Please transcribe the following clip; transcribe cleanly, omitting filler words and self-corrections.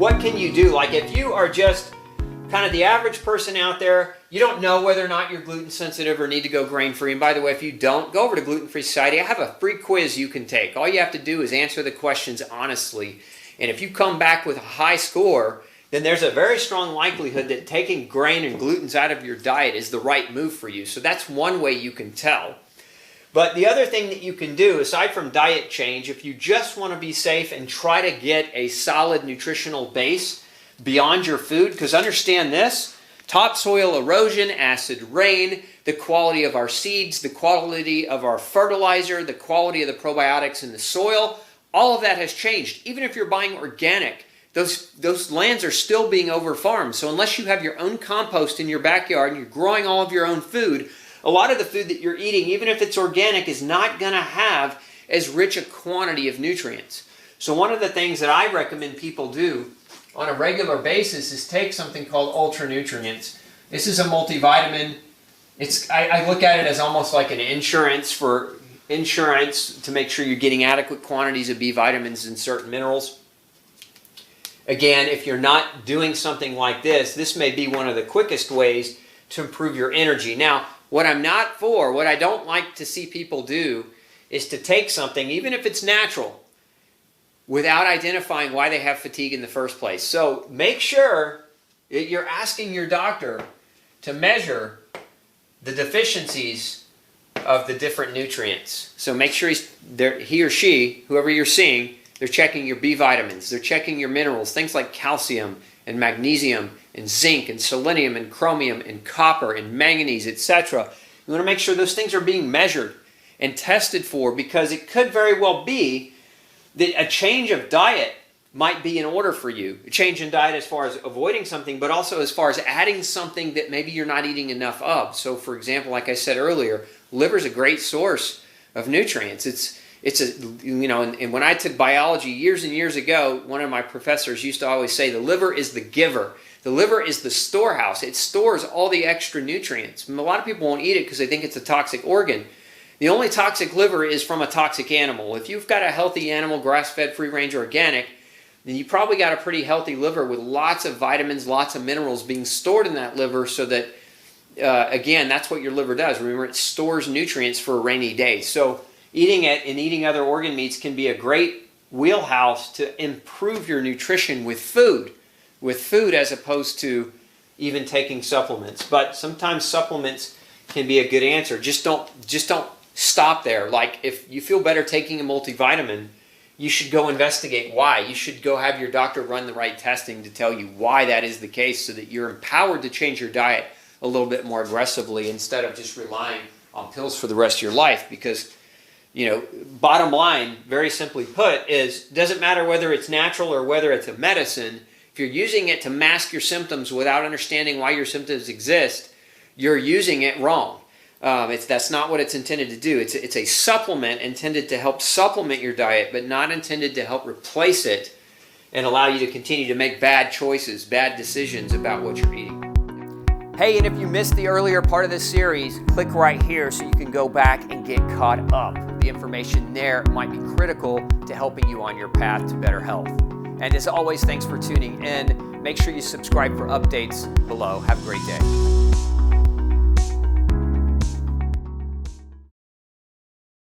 what can you do? Like if you are just kind of the average person out there, you don't know whether or not you're gluten sensitive or need to go grain free. And by the way, if you don't, go over to Gluten Free Society. I have a free quiz you can take. All you have to do is answer the questions honestly. And if you come back with a high score, then there's a very strong likelihood that taking grain and glutens out of your diet is the right move for you. So that's one way you can tell. But the other thing that you can do, aside from diet change, if you just want to be safe and try to get a solid nutritional base beyond your food, because understand this, topsoil erosion, acid rain, the quality of our seeds, the quality of our fertilizer, the quality of the probiotics in the soil, all of that has changed. Even if you're buying organic, those lands are still being over-farmed. So unless you have your own compost in your backyard and you're growing all of your own food, a lot of the food that you're eating, even if it's organic, is not going to have as rich a quantity of nutrients. So one of the things that I recommend people do on a regular basis is take something called Ultra Nutrients. This is a multivitamin. I look at it as almost like an insurance to make sure you're getting adequate quantities of B vitamins and certain minerals. Again, if you're not doing something like this, this may be one of the quickest ways to improve your energy. Now, what I don't like to see people do is to take something, even if it's natural, without identifying why they have fatigue in the first place. So make sure that you're asking your doctor to measure the deficiencies of the different nutrients. So make sure he or she, whoever you're seeing, they're checking your B vitamins, they're checking your minerals, things like calcium and magnesium and zinc and selenium and chromium and copper and manganese, etc. You want to make sure those things are being measured and tested for, because it could very well be that a change of diet might be in order for you. A change in diet as far as avoiding something, but also as far as adding something that maybe you're not eating enough of. So for example, like I said earlier, liver is a great source of nutrients. And when I took biology years and years ago, one of my professors used to always say the liver is the giver. The liver is the storehouse. It stores all the extra nutrients. And a lot of people won't eat it because they think it's a toxic organ. The only toxic liver is from a toxic animal. If you've got a healthy animal, grass-fed, free-range, organic, then you probably got a pretty healthy liver with lots of vitamins, lots of minerals being stored in that liver, so that, again, that's what your liver does. Remember, it stores nutrients for a rainy day. So eating it and eating other organ meats can be a great wheelhouse to improve your nutrition with food as opposed to even taking supplements. But sometimes supplements can be a good answer. Just don't stop there. Like if you feel better taking a multivitamin, you should go investigate why. You should go have your doctor run the right testing to tell you why that is the case, so that you're empowered to change your diet a little bit more aggressively instead of just relying on pills for the rest of your life. Because, bottom line, very simply put, is doesn't matter whether it's natural or whether it's a medicine. If you're using it to mask your symptoms without understanding why your symptoms exist, you're using it wrong. That's not what it's intended to do. It's a supplement intended to help supplement your diet, but not intended to help replace it and allow you to continue to make bad choices, bad decisions about what you're eating. Hey, and if you missed the earlier part of this series, click right here so you can go back and get caught up. The information there might be critical to helping you on your path to better health. And as always, thanks for tuning in. Make sure you subscribe for updates below. Have a great day.